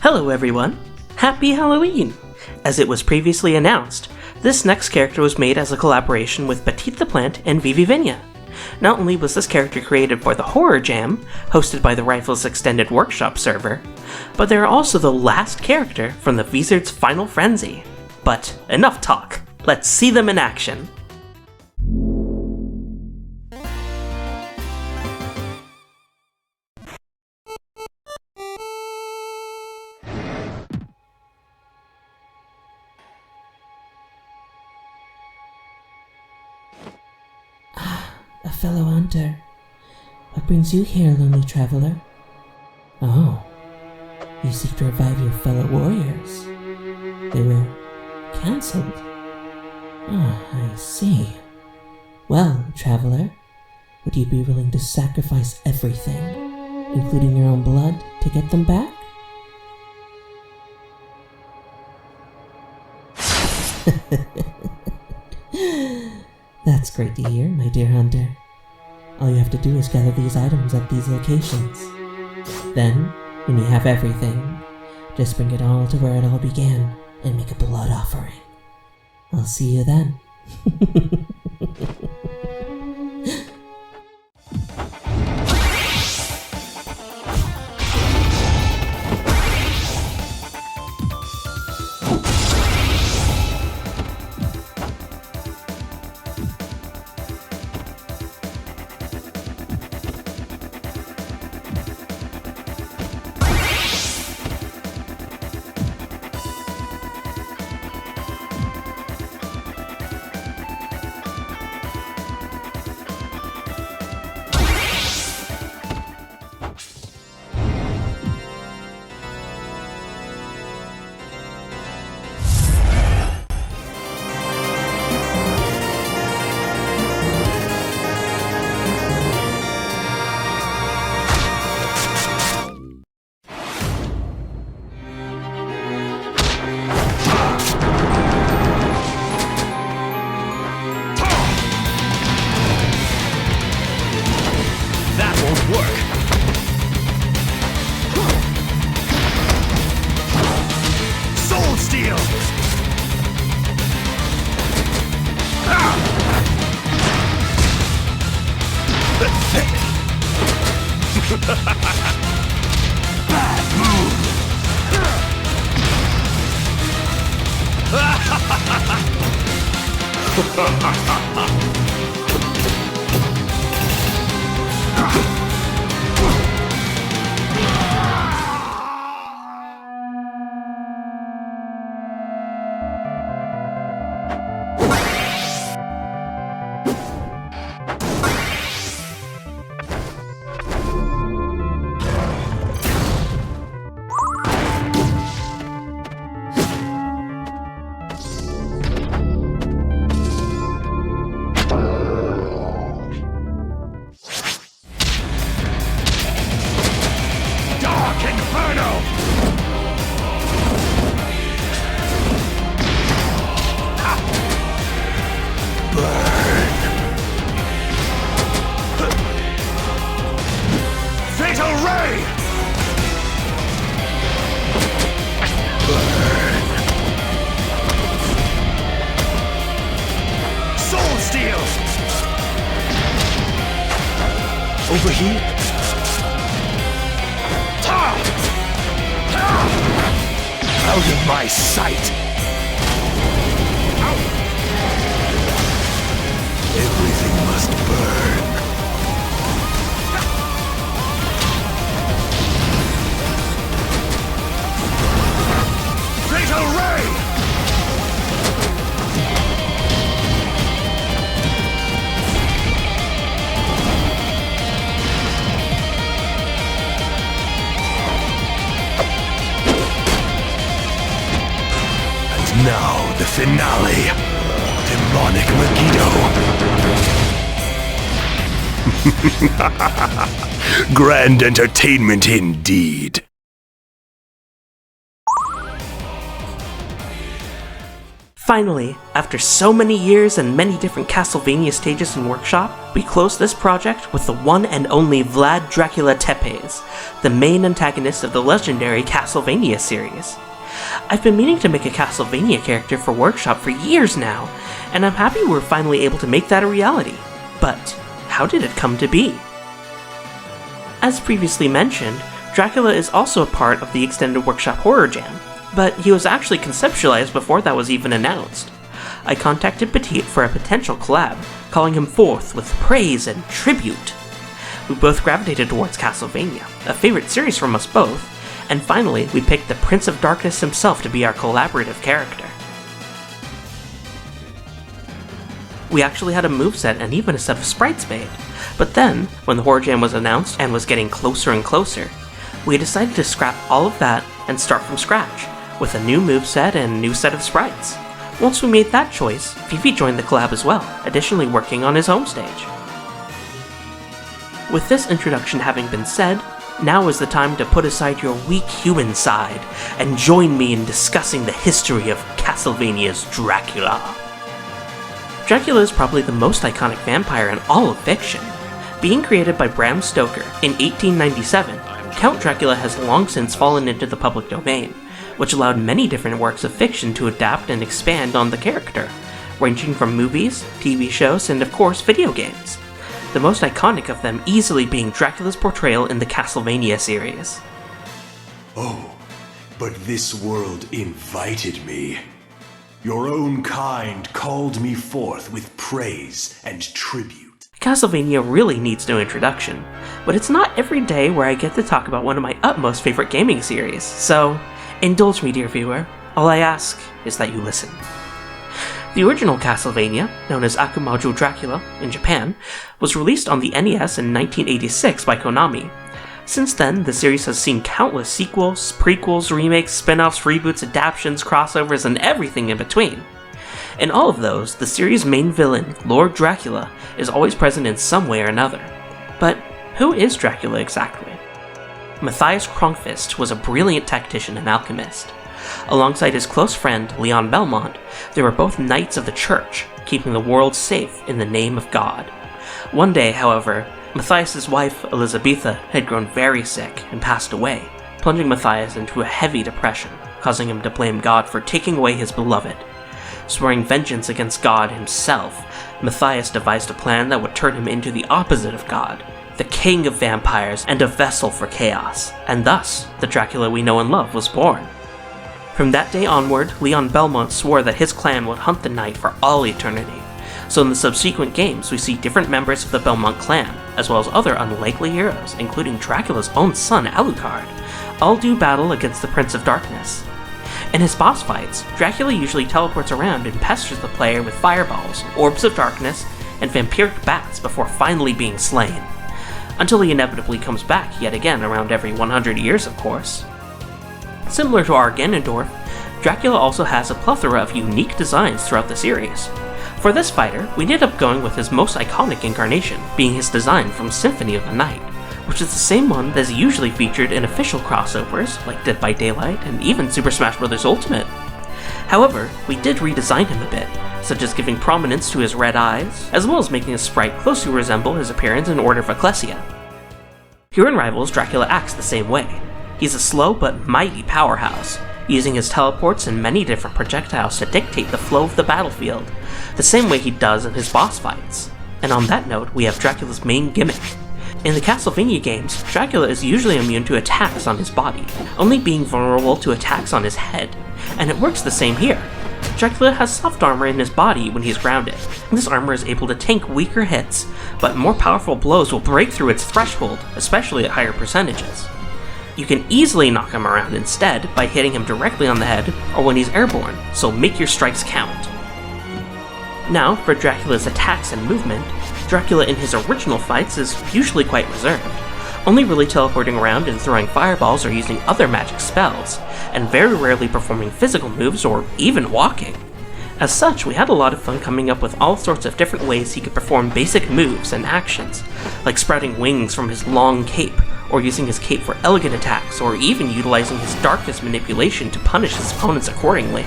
Hello everyone! Happy Halloween! As it was previously announced, this next character was made as a collaboration with Petite the Plant and VVizard. Not only was this character created for the Horror Jam, hosted by the Rifles Extended Workshop server, but they are also the last character from the VVizard's Final Frenzy. But enough talk, let's see them in action! A fellow hunter. What brings you here, lonely traveler? Oh, you seek to revive your fellow warriors. They were cancelled. I see. Well, traveler, would you be willing to sacrifice everything, including your own blood, to get them back? That's great to hear, my dear hunter. All you have to do is gather these items at these locations. Then, when you have everything, just bring it all to where it all began and make a blood offering. I'll see you then. Over here? Out of my sight! Everything must burn. Fatal Ray! Now, the finale. Demonic Megiddo. Grand entertainment indeed. Finally, after so many years and many different Castlevania stages in workshop, we closed this project with the one and only Vlad Dracula Țepeș, the main antagonist of the legendary Castlevania series. I've been meaning to make a Castlevania character for workshop for years now, and I'm happy we're finally able to make that a reality. But how did it come to be? As previously mentioned, Dracula is also a part of the Extended Workshop Horror Jam, but he was actually conceptualized before that was even announced. I contacted Petit for a potential collab, calling him forth with praise and tribute. We both gravitated towards Castlevania, a favorite series from us both, and finally we picked the Prince of Darkness himself to be our collaborative character. We actually had a moveset and even a set of sprites made, but then, when the Horror Jam was announced and was getting closer and closer, we decided to scrap all of that and start from scratch, with a new moveset and new set of sprites. Once we made that choice, Vivi joined the collab as well, additionally working on his home stage. With this introduction having been said, now is the time to put aside your weak human side and join me in discussing the history of Castlevania's Dracula. Dracula is probably the most iconic vampire in all of fiction. Being created by Bram Stoker in 1897, Count Dracula has long since fallen into the public domain, which allowed many different works of fiction to adapt and expand on the character, ranging from movies, TV shows, and of course video games. The most iconic of them easily being Dracula's portrayal in the Castlevania series. Oh, but this world invited me. Your own kind called me forth with praise and tribute. Castlevania really needs no introduction, but it's not every day where I get to talk about one of my utmost favorite gaming series, so indulge me, dear viewer. All I ask is that you listen. The original Castlevania, known as Akumajou Dracula in Japan, was released on the NES in 1986 by Konami. Since then, the series has seen countless sequels, prequels, remakes, spin-offs, reboots, adaptations, crossovers, and everything in between. In all of those, the series' main villain, Lord Dracula, is always present in some way or another. But who is Dracula exactly? Matthias Kronqvist was a brilliant tactician and alchemist. Alongside his close friend, Leon Belmont, they were both knights of the church, keeping the world safe in the name of God. One day, however, Matthias' wife, Elisabetha, had grown very sick and passed away, plunging Matthias into a heavy depression, causing him to blame God for taking away his beloved. Swearing vengeance against God himself, Matthias devised a plan that would turn him into the opposite of God, the king of vampires and a vessel for chaos, and thus, the Dracula we know and love was born. From that day onward, Leon Belmont swore that his clan would hunt the knight for all eternity, so in the subsequent games we see different members of the Belmont clan, as well as other unlikely heroes, including Dracula's own son Alucard, all do battle against the Prince of Darkness. In his boss fights, Dracula usually teleports around and pesters the player with fireballs, orbs of darkness, and vampiric bats before finally being slain. Until he inevitably comes back yet again around every 100 years, of course. Similar to our Ganondorf, Dracula also has a plethora of unique designs throughout the series. For this fighter, we ended up going with his most iconic incarnation, being his design from Symphony of the Night, which is the same one that is usually featured in official crossovers like Dead by Daylight and even Super Smash Bros. Ultimate. However, we did redesign him a bit, such as giving prominence to his red eyes, as well as making his sprite closely resemble his appearance in Order of Ecclesia. Here in Rivals, Dracula acts the same way. He's a slow but mighty powerhouse, using his teleports and many different projectiles to dictate the flow of the battlefield, the same way he does in his boss fights. And on that note, we have Dracula's main gimmick. In the Castlevania games, Dracula is usually immune to attacks on his body, only being vulnerable to attacks on his head, and it works the same here. Dracula has soft armor in his body when he's grounded. This armor is able to tank weaker hits, but more powerful blows will break through its threshold, especially at higher percentages. You can easily knock him around instead by hitting him directly on the head or when he's airborne, so make your strikes count. Now, for Dracula's attacks and movement, Dracula in his original fights is usually quite reserved, only really teleporting around and throwing fireballs or using other magic spells, and very rarely performing physical moves or even walking. As such, we had a lot of fun coming up with all sorts of different ways he could perform basic moves and actions, like sprouting wings from his long cape, or using his cape for elegant attacks, or even utilizing his darkness manipulation to punish his opponents accordingly.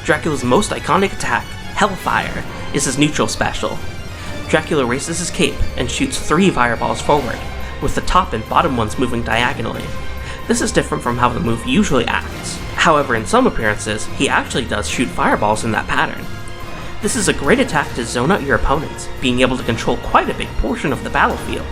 Dracula's most iconic attack, Hellfire, is his neutral special. Dracula raises his cape and shoots 3 fireballs forward, with the top and bottom ones moving diagonally. This is different from how the move usually acts. However, in some appearances, he actually does shoot fireballs in that pattern. This is a great attack to zone out your opponents, being able to control quite a big portion of the battlefield.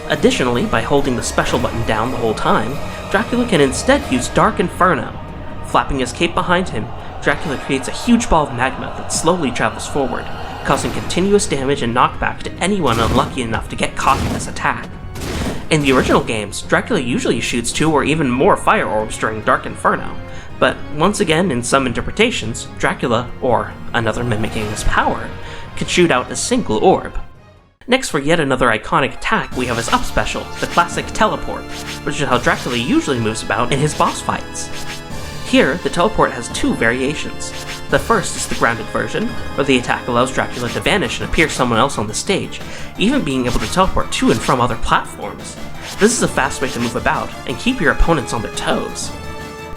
Additionally, by holding the special button down the whole time, Dracula can instead use Dark Inferno. Flapping his cape behind him, Dracula creates a huge ball of magma that slowly travels forward, causing continuous damage and knockback to anyone unlucky enough to get caught in this attack. In the original games, Dracula usually shoots 2 or even more fire orbs during Dark Inferno, but once again, in some interpretations, Dracula, or another mimicking his power, can shoot out a single orb. Next, for yet another iconic attack, we have his up special, the classic Teleport, which is how Dracula usually moves about in his boss fights. Here, the teleport has 2 variations. The first is the grounded version, where the attack allows Dracula to vanish and appear somewhere else on the stage, even being able to teleport to and from other platforms. This is a fast way to move about and keep your opponents on their toes.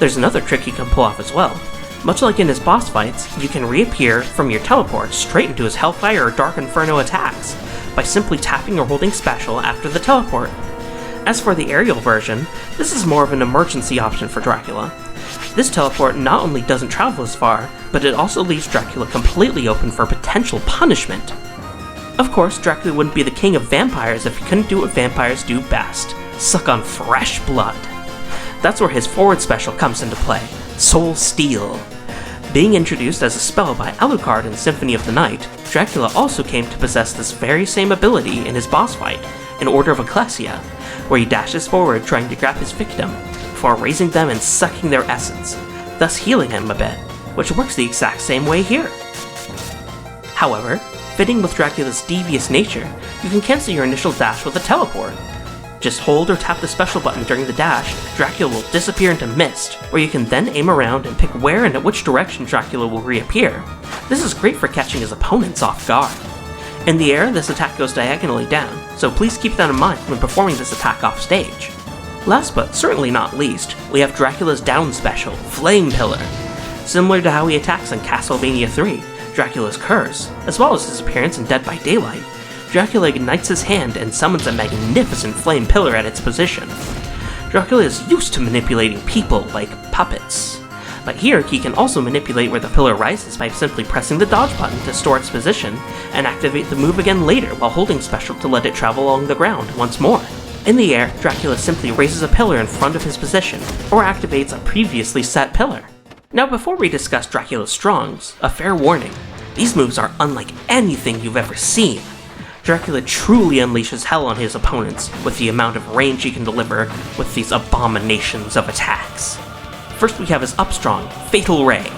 There's another trick you can pull off as well. Much like in his boss fights, you can reappear from your teleport straight into his Hellfire or Dark Inferno attacks, by simply tapping or holding special after the teleport. As for the aerial version, this is more of an emergency option for Dracula. This teleport not only doesn't travel as far, but it also leaves Dracula completely open for potential punishment. Of course, Dracula wouldn't be the king of vampires if he couldn't do what vampires do best, suck on fresh blood. That's where his forward special comes into play, Soul Steal. Being introduced as a spell by Alucard in Symphony of the Night, Dracula also came to possess this very same ability in his boss fight, in Order of Ecclesia, where he dashes forward trying to grab his victim, before raising them and sucking their essence, thus healing him a bit, which works the exact same way here. However, fitting with Dracula's devious nature, you can cancel your initial dash with a teleport. Just hold or tap the special button during the dash, Dracula will disappear into mist, where you can then aim around and pick where and at which direction Dracula will reappear. This is great for catching his opponents off guard. In the air, this attack goes diagonally down, so please keep that in mind when performing this attack off stage. Last but certainly not least, we have Dracula's down special, Flame Pillar. Similar to how he attacks in Castlevania 3, Dracula's Curse, as well as his appearance in Dead by Daylight, Dracula ignites his hand and summons a magnificent flame pillar at its position. Dracula is used to manipulating people like puppets, but here he can also manipulate where the pillar rises by simply pressing the dodge button to store its position, and activate the move again later while holding special to let it travel along the ground once more. In the air, Dracula simply raises a pillar in front of his position, or activates a previously set pillar. Now before we discuss Dracula's strongs, a fair warning, these moves are unlike anything you've ever seen. Dracula truly unleashes hell on his opponents with the amount of range he can deliver with these abominations of attacks. First we have his up-strong, Fatal Ray.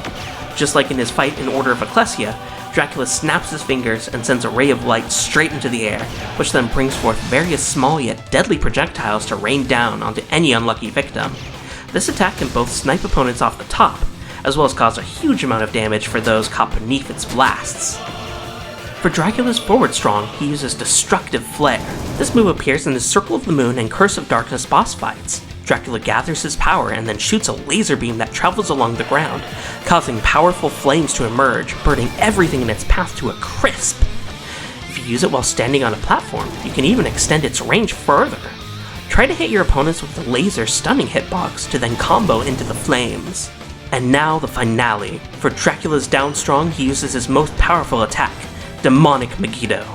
Just like in his fight in Order of Ecclesia, Dracula snaps his fingers and sends a ray of light straight into the air, which then brings forth various small yet deadly projectiles to rain down onto any unlucky victim. This attack can both snipe opponents off the top, as well as cause a huge amount of damage for those caught beneath its blasts. For Dracula's forward strong, he uses Destructive Flare. This move appears in his Circle of the Moon and Curse of Darkness boss fights. Dracula gathers his power and then shoots a laser beam that travels along the ground, causing powerful flames to emerge, burning everything in its path to a crisp. If you use it while standing on a platform, you can even extend its range further. Try to hit your opponents with the laser stunning hitbox to then combo into the flames. And now the finale. For Dracula's down strong, he uses his most powerful attack, Demonic Megiddo.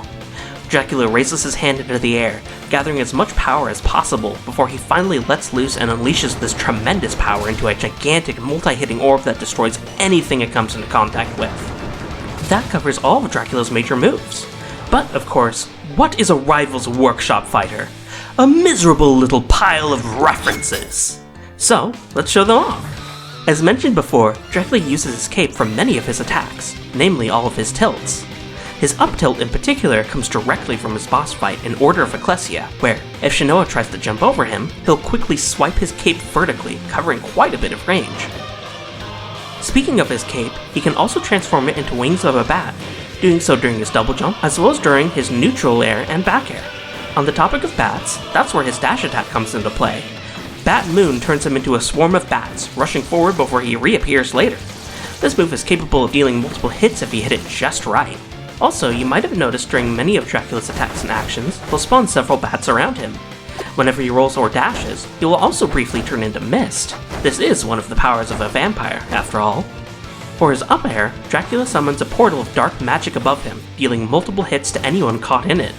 Dracula raises his hand into the air, gathering as much power as possible before he finally lets loose and unleashes this tremendous power into a gigantic multi-hitting orb that destroys anything it comes into contact with. That covers all of Dracula's major moves. But, of course, what is a Rival's Workshop fighter? A miserable little pile of references! So, let's show them off. As mentioned before, Dracula uses his cape for many of his attacks, namely all of his tilts. His up tilt in particular comes directly from his boss fight in Order of Ecclesia, where, if Shinoa tries to jump over him, he'll quickly swipe his cape vertically, covering quite a bit of range. Speaking of his cape, he can also transform it into wings of a bat, doing so during his double jump, as well as during his neutral air and back air. On the topic of bats, that's where his dash attack comes into play. Bat Moon turns him into a swarm of bats, rushing forward before he reappears later. This move is capable of dealing multiple hits if you hit it just right. Also, you might have noticed during many of Dracula's attacks and actions, he'll spawn several bats around him. Whenever he rolls or dashes, he will also briefly turn into mist. This is one of the powers of a vampire, after all. For his up air, Dracula summons a portal of dark magic above him, dealing multiple hits to anyone caught in it.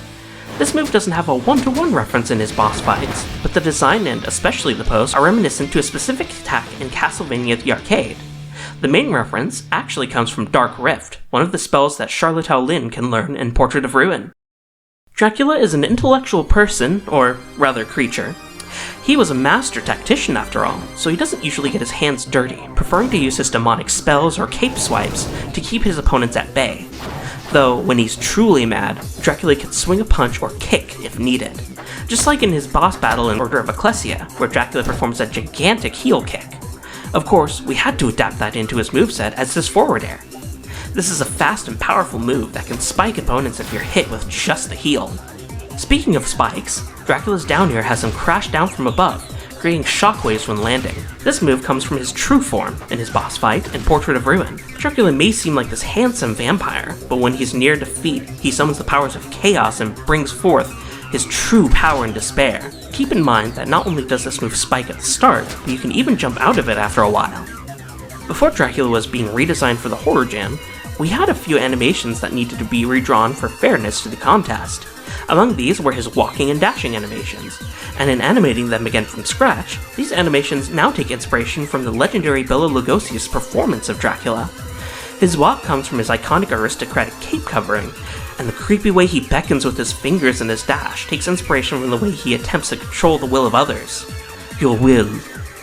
This move doesn't have a one-to-one reference in his boss fights, but the design and especially the pose are reminiscent to a specific attack in Castlevania the arcade. The main reference actually comes from Dark Rift, one of the spells that Charlotte Lynn can learn in Portrait of Ruin. Dracula is an intellectual person, or rather creature. He was a master tactician after all, so he doesn't usually get his hands dirty, preferring to use his demonic spells or cape swipes to keep his opponents at bay. Though, when he's truly mad, Dracula can swing a punch or kick if needed. Just like in his boss battle in Order of Ecclesia, where Dracula performs a gigantic heel kick. Of course, we had to adapt that into his moveset as his forward air. This is a fast and powerful move that can spike opponents if you're hit with just the heel. Speaking of spikes, Dracula's down air has him crash down from above, creating shockwaves when landing. This move comes from his true form in his boss fight in Portrait of Ruin. Dracula may seem like this handsome vampire, but when he's near defeat, he summons the powers of chaos and brings forth his true power and despair. Keep in mind that not only does this move spike at the start, but you can even jump out of it after a while. Before Dracula was being redesigned for the Horror Jam, we had a few animations that needed to be redrawn for fairness to the contest. Among these were his walking and dashing animations, and in animating them again from scratch, these animations now take inspiration from the legendary Bela Lugosi's performance of Dracula. His walk comes from his iconic aristocratic cape covering, and the creepy way he beckons with his fingers in his dash takes inspiration from the way he attempts to control the will of others. Your will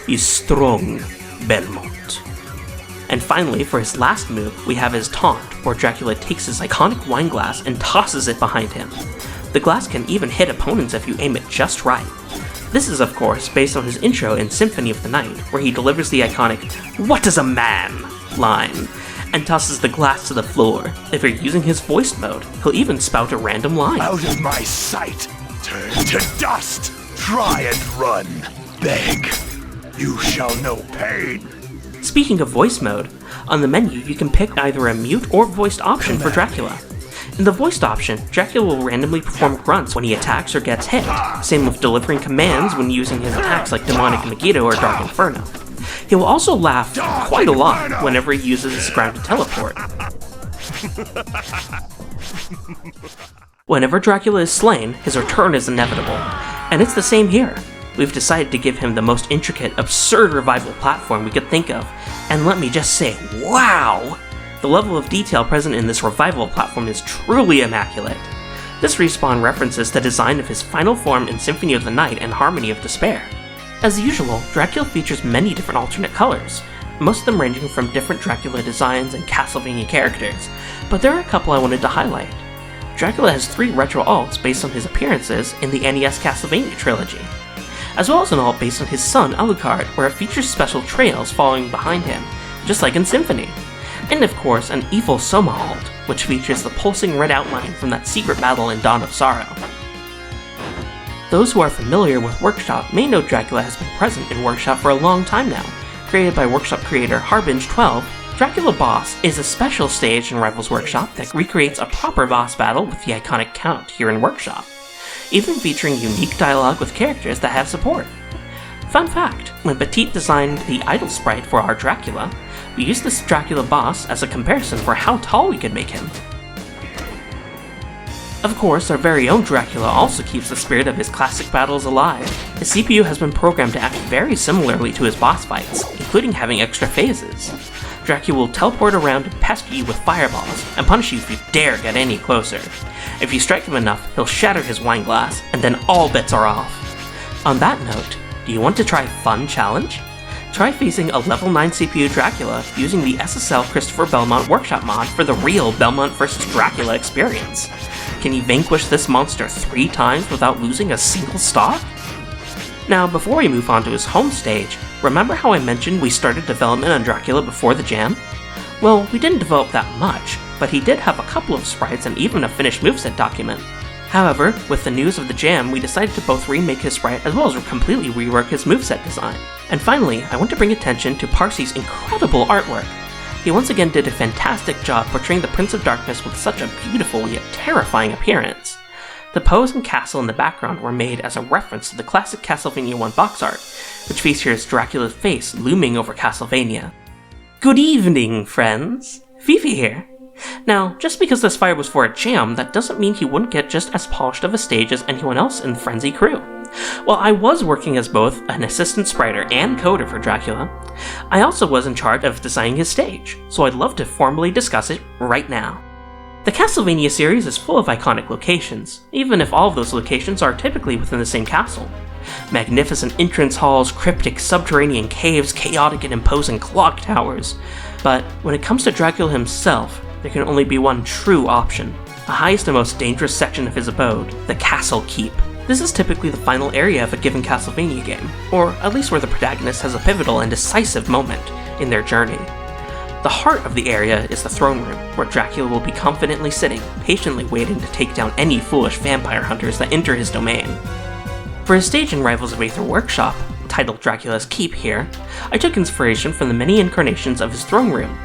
is strong, Belmont. And finally, for his last move, we have his taunt, where Dracula takes his iconic wine glass and tosses it behind him. The glass can even hit opponents if you aim it just right. This is, of course, based on his intro in Symphony of the Night, where he delivers the iconic, "What is a man?" line, and tosses the glass to the floor. If you're using his voice mode, he'll even spout a random line. Out of my sight! Turn to dust! Try and run! Beg! You shall know pain! Speaking of voice mode, on the menu you can pick either a mute or voiced option for Dracula. In the voiced option, Dracula will randomly perform grunts when he attacks or gets hit, same with delivering commands when using his attacks like Demonic Megiddo or Dark Inferno. He will also laugh quite a lot whenever he uses his grounded teleport. Whenever Dracula is slain, his return is inevitable, and it's the same here. We've decided to give him the most intricate, absurd revival platform we could think of, and let me just say, wow! The level of detail present in this revival platform is truly immaculate. This respawn references the design of his final form in Symphony of the Night and Harmony of Despair. As usual, Dracula features many different alternate colors, most of them ranging from different Dracula designs and Castlevania characters, but there are a couple I wanted to highlight. Dracula has 3 retro alts based on his appearances in the NES Castlevania trilogy, as well as an alt based on his son Alucard, where it features special trails following behind him, just like in Symphony. And of course, an evil Soma alt, which features the pulsing red outline from that secret battle in Dawn of Sorrow. Those who are familiar with Workshop may know Dracula has been present in Workshop for a long time now. Created by Workshop creator Harbinge12, Dracula Boss is a special stage in Rivals Workshop that recreates a proper boss battle with the iconic Count here in Workshop, even featuring unique dialogue with characters that have support. Fun fact, when Petit designed the idol sprite for our Dracula, we used this Dracula boss as a comparison for how tall we could make him. Of course, our very own Dracula also keeps the spirit of his classic battles alive. His CPU has been programmed to act very similarly to his boss fights, including having extra phases. Dracula will teleport around and pester you with fireballs, and punish you if you dare get any closer. If you strike him enough, he'll shatter his wine glass, and then all bets are off. On that note, do you want to try a fun challenge? Try facing a level 9 CPU Dracula using the SSL Christopher Belmont Workshop mod for the real Belmont vs. Dracula experience. Can you vanquish this monster 3 times without losing a single stock? Now, before we move on to his home stage, remember how I mentioned we started development on Dracula before the jam? Well, we didn't develop that much, but he did have a couple of sprites and even a finished moveset document. However, with the news of the jam, we decided to both remake his sprite as well as completely rework his moveset design. And finally, I want to bring attention to Parsy's incredible artwork. He once again did a fantastic job portraying the Prince of Darkness with such a beautiful yet terrifying appearance. The pose and castle in the background were made as a reference to the classic Castlevania 1 box art, which features Dracula's face looming over Castlevania. Good evening, friends! Vivi here. Now, just because this fight was for a jam, that doesn't mean he wouldn't get just as polished of a stage as anyone else in the Frenzy crew. While I was working as both an assistant spriter and coder for Dracula, I also was in charge of designing his stage, so I'd love to formally discuss it right now. The Castlevania series is full of iconic locations, even if all of those locations are typically within the same castle. Magnificent entrance halls, cryptic subterranean caves, chaotic and imposing clock towers. But when it comes to Dracula himself, there can only be one true option, the highest and most dangerous section of his abode, the Castle Keep. This is typically the final area of a given Castlevania game, or at least where the protagonist has a pivotal and decisive moment in their journey. The heart of the area is the throne room, where Dracula will be confidently sitting, patiently waiting to take down any foolish vampire hunters that enter his domain. For his stage in Rivals of Aether Workshop, titled Dracula's Keep here, I took inspiration from the many incarnations of his throne room.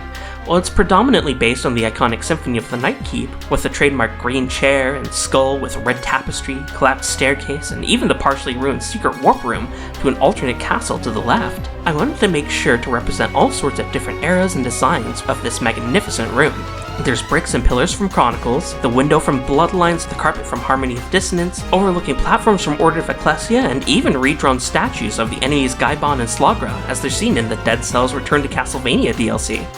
While it's predominantly based on the iconic Symphony of the Night Keep, with the trademark green chair and skull with red tapestry, collapsed staircase, and even the partially ruined secret warp room to an alternate castle to the left, I wanted to make sure to represent all sorts of different eras and designs of this magnificent room. There's bricks and pillars from Chronicles, the window from Bloodlines, the carpet from Harmony of Dissonance, overlooking platforms from Order of Ecclesia, and even redrawn statues of the enemies Gaibon and Slagra as they're seen in the Dead Cells Return to Castlevania DLC.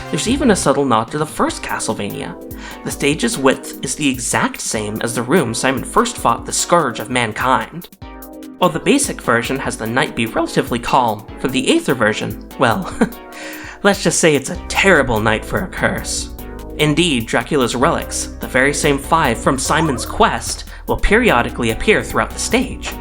There's even a subtle nod to the first Castlevania. The stage's width is the exact same as the room Simon first fought the Scourge of Mankind. While the basic version has the night be relatively calm, for the Aether version, well, let's just say it's a terrible night for a curse. Indeed, Dracula's relics, the very same 5 from Simon's quest, will periodically appear throughout the stage.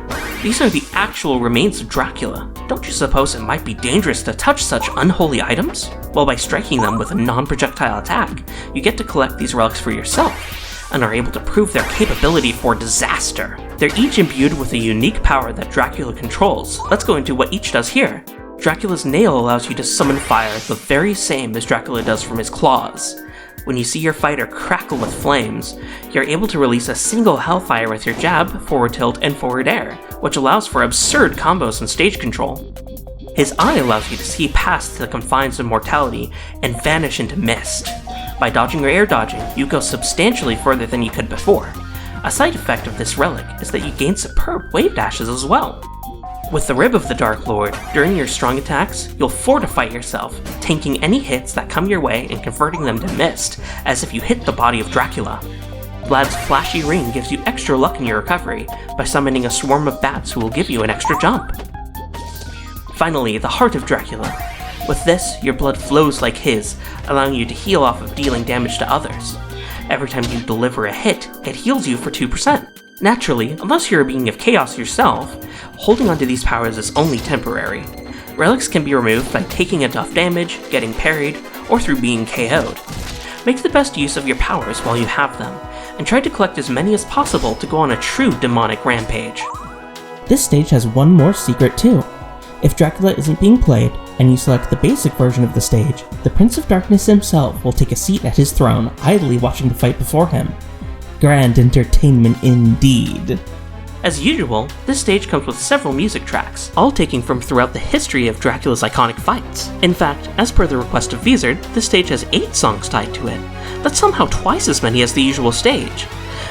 These are the actual remains of Dracula. Don't you suppose it might be dangerous to touch such unholy items? Well, by striking them with a non-projectile attack, you get to collect these relics for yourself, and are able to prove their capability for disaster. They're each imbued with a unique power that Dracula controls. Let's go into what each does here. Dracula's nail allows you to summon fire, the very same as Dracula does from his claws. When you see your fighter crackle with flames, you're able to release a single hellfire with your jab, forward tilt, and forward air, which allows for absurd combos and stage control. His eye allows you to see past the confines of mortality and vanish into mist. By dodging or air dodging, you go substantially further than you could before. A side effect of this relic is that you gain superb wave dashes as well. With the Rib of the Dark Lord, during your strong attacks, you'll fortify yourself, tanking any hits that come your way and converting them to mist, as if you hit the body of Dracula. Vlad's Flashy Ring gives you extra luck in your recovery by summoning a swarm of bats who will give you an extra jump. Finally, the Heart of Dracula. With this, your blood flows like his, allowing you to heal off of dealing damage to others. Every time you deliver a hit, it heals you for 2%. Naturally, unless you're a being of chaos yourself, holding onto these powers is only temporary. Relics can be removed by taking enough damage, getting parried, or through being KO'd. Make the best use of your powers while you have them, and try to collect as many as possible to go on a true demonic rampage. This stage has one more secret too. If Dracula isn't being played, and you select the basic version of the stage, the Prince of Darkness himself will take a seat at his throne, idly watching the fight before him. Grand entertainment indeed. As usual, this stage comes with several music tracks, all taken from throughout the history of Dracula's iconic fights. In fact, as per the request of VVizard, this stage has 8 songs tied to it. That's somehow twice as many as the usual stage.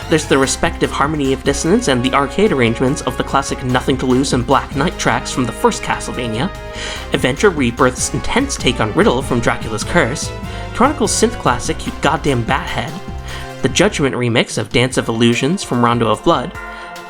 There's the respective Harmony of Dissonance and the arcade arrangements of the classic Nothing to Lose and Black Knight tracks from the first Castlevania, Adventure Rebirth's intense take on Riddle from Dracula's Curse, Chronicles synth classic You Goddamn Bathead, the Judgment remix of Dance of Illusions from Rondo of Blood,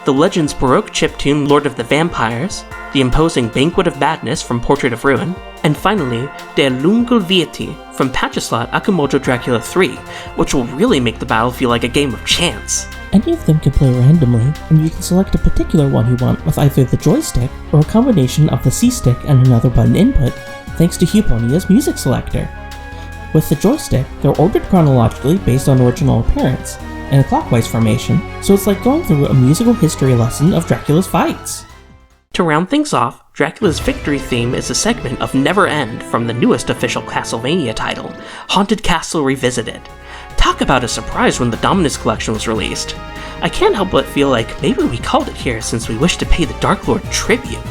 the Legends Baroque chiptune Lord of the Vampires, the imposing Banquet of Madness from Portrait of Ruin, and finally, Der Lungel Vieti from Pachislot Akamojo Dracula 3, which will really make the battle feel like a game of chance. Any of them can play randomly, and you can select a particular one you want with either the joystick or a combination of the C-stick and another button input, thanks to Huponia's music selector. With the joystick, they're ordered chronologically based on original appearance, in a clockwise formation, so it's like going through a musical history lesson of Dracula's fights. To round things off, Dracula's victory theme is a segment of Never End from the newest official Castlevania title, Haunted Castle Revisited. Talk about a surprise when the Dominus Collection was released. I can't help but feel like maybe we called it here since we wish to pay the Dark Lord tribute.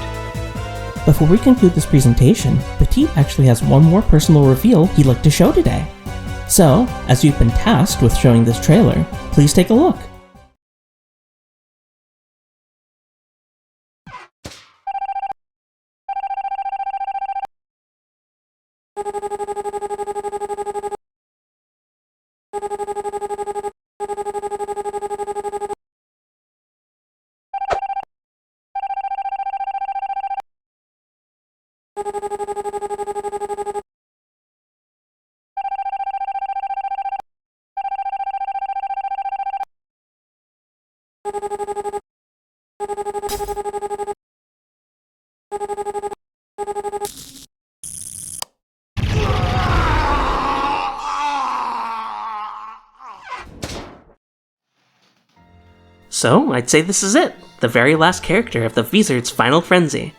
Before we conclude this presentation, Petit actually has one more personal reveal he'd like to show today. So, as you've been tasked with showing this trailer, please take a look. So, I'd say this is it, the very last character of the VVizard's Final Frenzy.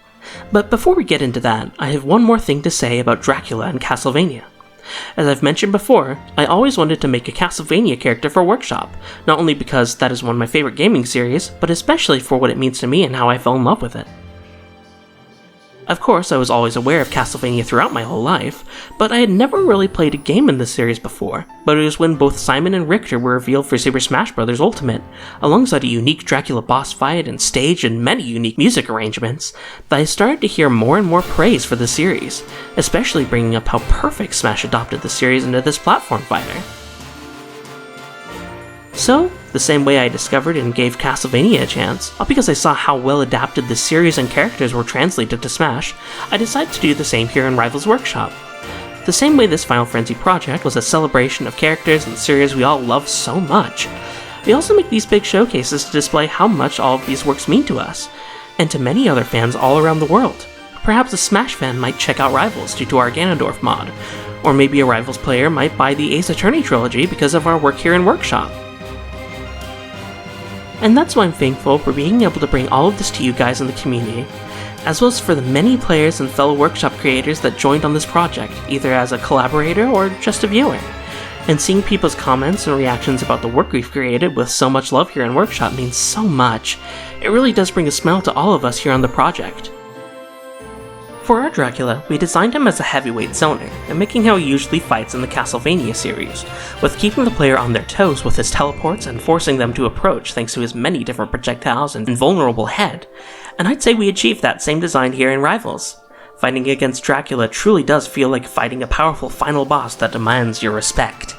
But before we get into that, I have one more thing to say about Dracula and Castlevania. As I've mentioned before, I always wanted to make a Castlevania character for Workshop, not only because that is one of my favorite gaming series, but especially for what it means to me and how I fell in love with it. Of course, I was always aware of Castlevania throughout my whole life, but I had never really played a game in this series before, but it was when both Simon and Richter were revealed for Super Smash Bros. Ultimate, alongside a unique Dracula boss fight and stage and many unique music arrangements, that I started to hear more and more praise for the series, especially bringing up how perfect Smash adopted the series into this platform fighter. So, the same way I discovered and gave Castlevania a chance, all because I saw how well adapted the series and characters were translated to Smash, I decided to do the same here in Rivals Workshop. The same way this Final Frenzy project was a celebration of characters and series we all love so much, we also make these big showcases to display how much all of these works mean to us, and to many other fans all around the world. Perhaps a Smash fan might check out Rivals due to our Ganondorf mod, or maybe a Rivals player might buy the Ace Attorney trilogy because of our work here in Workshop. And that's why I'm thankful for being able to bring all of this to you guys in the community, as well as for the many players and fellow Workshop creators that joined on this project, either as a collaborator or just a viewer. And seeing people's comments and reactions about the work we've created with so much love here in Workshop means so much. It really does bring a smile to all of us here on the project. For our Dracula, we designed him as a heavyweight zoner, and making how he usually fights in the Castlevania series, with keeping the player on their toes with his teleports and forcing them to approach thanks to his many different projectiles and invulnerable head, and I'd say we achieved that same design here in Rivals. Fighting against Dracula truly does feel like fighting a powerful final boss that demands your respect.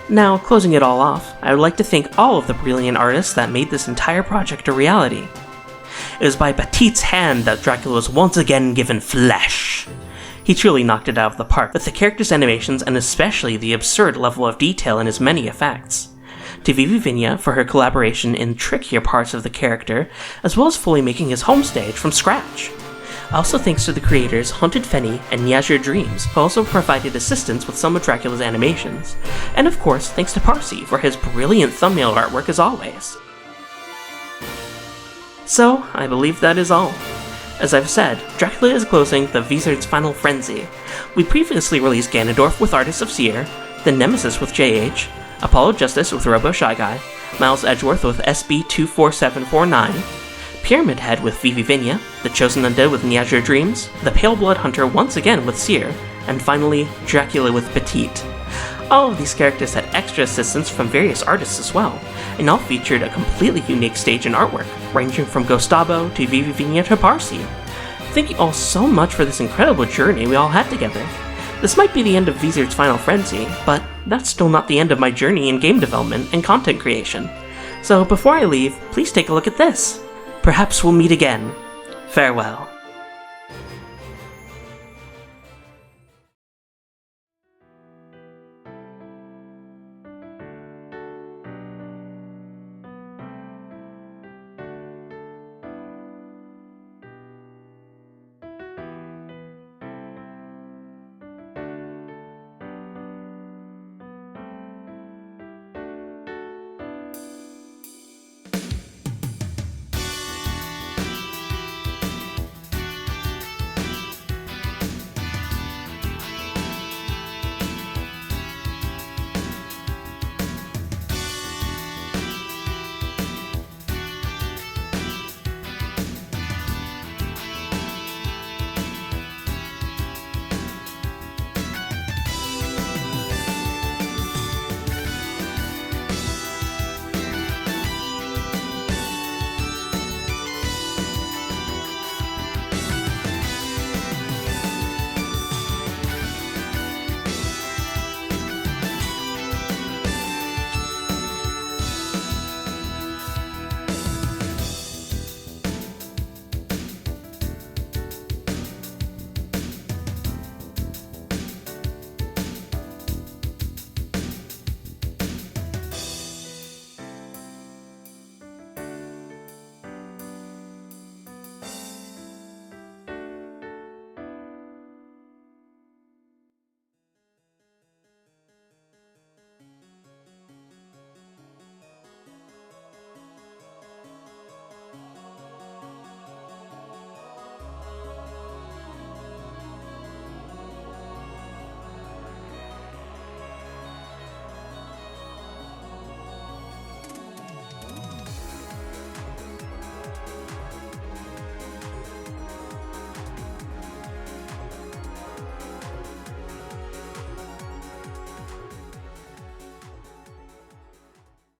Now, closing it all off, I would like to thank all of the brilliant artists that made this entire project a reality. It was by Petit's hand that Dracula was once again given flesh. He truly knocked it out of the park with the character's animations and especially the absurd level of detail in his many effects. To VVizard for her collaboration in trickier parts of the character, as well as fully making his home stage from scratch. Also thanks to the creators Haunted Fenny and Nyazure Dreams, who also provided assistance with some of Dracula's animations. And of course, thanks to Parsi for his brilliant thumbnail artwork as always. So, I believe that is all. As I've said, Dracula is closing the VVizard's Final Frenzy. We previously released Ganondorf with Artists of Seer, The Nemesis with JH, Apollo Justice with Robo Shy Guy, Miles Edgeworth with SB24749, Pyramid Head with VVizard, The Chosen Undead with Nyazure Dreams, The Pale Blood Hunter once again with Seer, and finally, Dracula with Petite. All of these characters had extra assistance from various artists as well, and all featured a completely unique stage and artwork, ranging from Gustavo to VVizard to Parsi. Thank you all so much for this incredible journey we all had together. This might be the end of VVizard's Final Frenzy, but that's still not the end of my journey in game development and content creation. So before I leave, please take a look at this. Perhaps we'll meet again. Farewell.